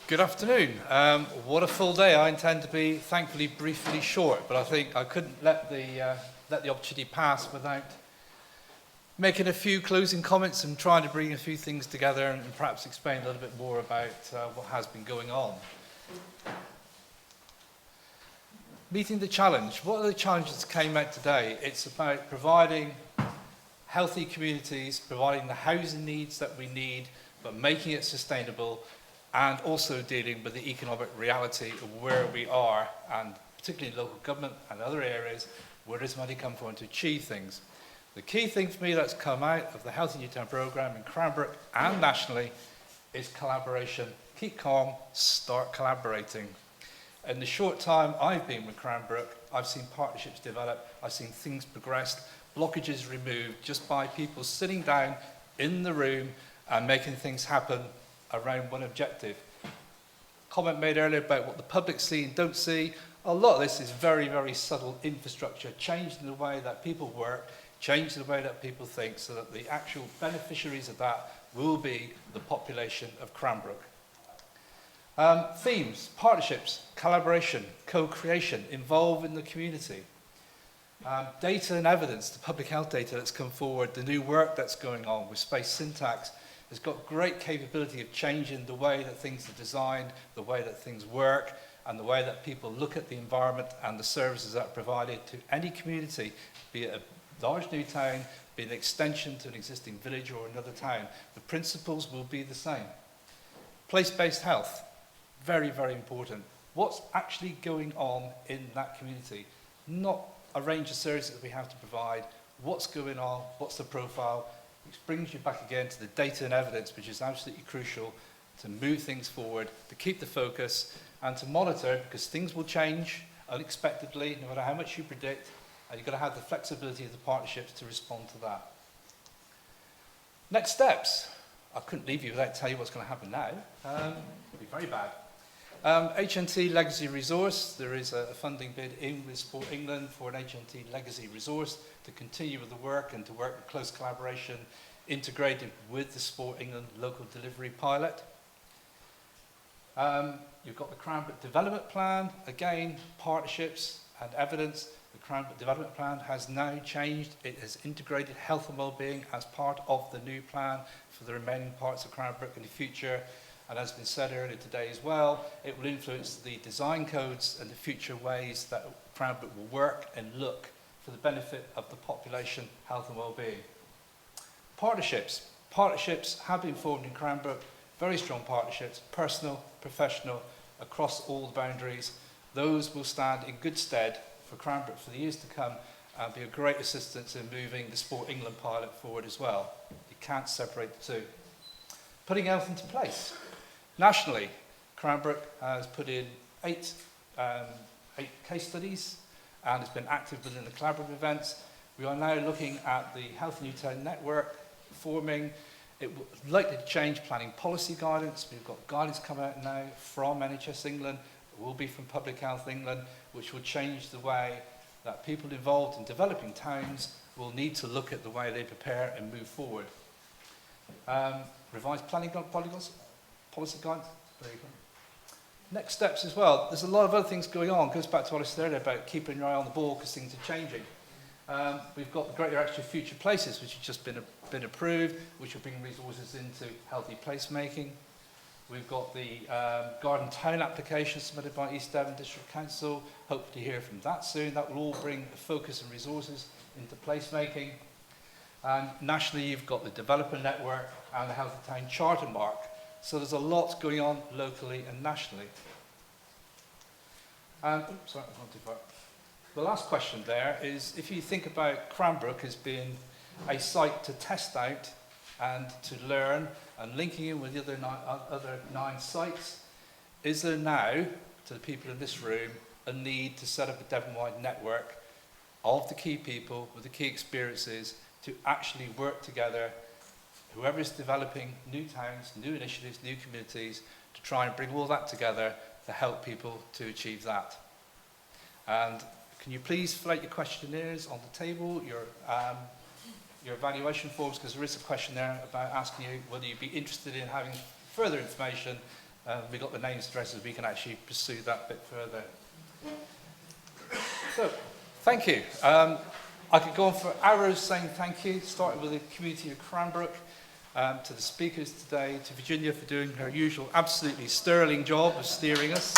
Good afternoon. What a full day. I intend to be, thankfully, briefly short, but I think I couldn't let the opportunity pass without making a few closing comments and trying to bring a few things together and perhaps explain a little bit more about what has been going on. Meeting the challenge. What are the challenges that came out today? It's about providing healthy communities, providing the housing needs that we need, but making it sustainable, and also dealing with the economic reality of where we are, and particularly in local government and other areas, where does money come from to achieve things. The key thing for me that's come out of the Healthy New Town programme in Cranbrook and nationally is collaboration. Keep calm, start collaborating. In the short time I've been with Cranbrook, I've seen partnerships develop, I've seen things progressed, blockages removed, just by people sitting down in the room and making things happen around one objective. Comment made earlier about what the public see and don't see. A lot of this is very, very subtle infrastructure, changing the way that people work, changing the way that people think, so that the actual beneficiaries of that will be the population of Cranbrook. Themes, partnerships, collaboration, co-creation, involve in the community. Data and evidence, the public health data that's come forward, the new work that's going on with space syntax, has got great capability of changing the way that things are designed, the way that things work, and the way that people look at the environment and the services that are provided to any community, be it a large new town, be it an extension to an existing village or another town. The principles will be the same. Place-based health, very, very important. What's actually going on in that community? Not a range of services that we have to provide. What's going on? What's the profile? Which brings you back again to the data and evidence, which is absolutely crucial to move things forward, to keep the focus, and to monitor, because things will change unexpectedly, no matter how much you predict, and you've got to have the flexibility of the partnerships to respond to that. Next steps. I couldn't leave you without telling you what's going to happen now. It'll be very bad. HNT Legacy Resource. There is a funding bid in with Sport England for an HNT Legacy Resource to continue with the work and to work in close collaboration, integrated with the Sport England local delivery pilot. You've got the Cranbrook Development Plan. Again, partnerships and evidence. The Cranbrook Development Plan has now changed. It has integrated health and wellbeing as part of the new plan for the remaining parts of Cranbrook in the future. And as has been said earlier today as well, it will influence the design codes and the future ways that Cranbrook will work and look for the benefit of the population, health and well-being. Partnerships. Partnerships have been formed in Cranbrook, very strong partnerships, personal, professional, across all the boundaries. Those will stand in good stead for Cranbrook for the years to come and be a great assistance in moving the Sport England pilot forward as well. You can't separate the two. Putting health into place. Nationally, Cranbrook has put in eight case studies and has been active within the collaborative events. We are now looking at the Healthy New Town network forming. It will likely to change planning policy guidance. We've got guidance coming out now from NHS England, it will be from Public Health England, which will change the way that people involved in developing towns will need to look at the way they prepare and move forward. Revised planning policy guidance. There you go. Next steps as well. There's a lot of other things going on. It goes back to what I said earlier about keeping your eye on the ball because things are changing. We've got the Greater Exeter Future Places, which have just been approved, which will bring resources into healthy placemaking. We've got the Garden Town application submitted by East Devon District Council. Hope to hear from that soon. That will all bring focus and resources into placemaking. And nationally, you've got the Developer Network and the Healthy Town Charter Mark. So there's a lot going on locally and nationally. And, oops, sorry, I've gone too far. The last question there is, if you think about Cranbrook as being a site to test out and to learn and linking in with the other nine sites, is there now, to the people in this room, a need to set up a Devon-wide network of the key people with the key experiences to actually work together, whoever is developing new towns, new initiatives, new communities, to try and bring all that together to help people to achieve that? And can you please fill out your questionnaires on the table, your evaluation forms, because there is a question there about asking you whether you'd be interested in having further information we've got the names, addresses, we can actually pursue that bit further. So, thank you. I could go on for hours saying thank you, starting with the community of Cranbrook, to the speakers today, to Virginia for doing her usual absolutely sterling job of steering us.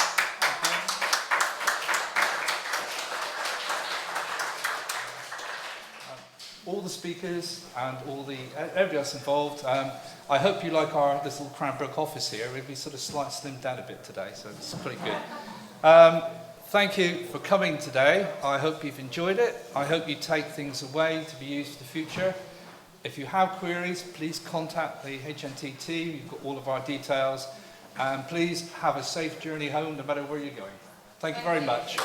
All the speakers and everybody else involved. I hope you like our little Cranbrook office here. We've sort of slimmed down a bit today, so it's pretty good. Thank you for coming today. I hope you've enjoyed it. I hope you take things away to be used for the future. If you have queries, please contact the HNT team. You've got all of our details. And please have a safe journey home no matter where you're going. Thank you very much.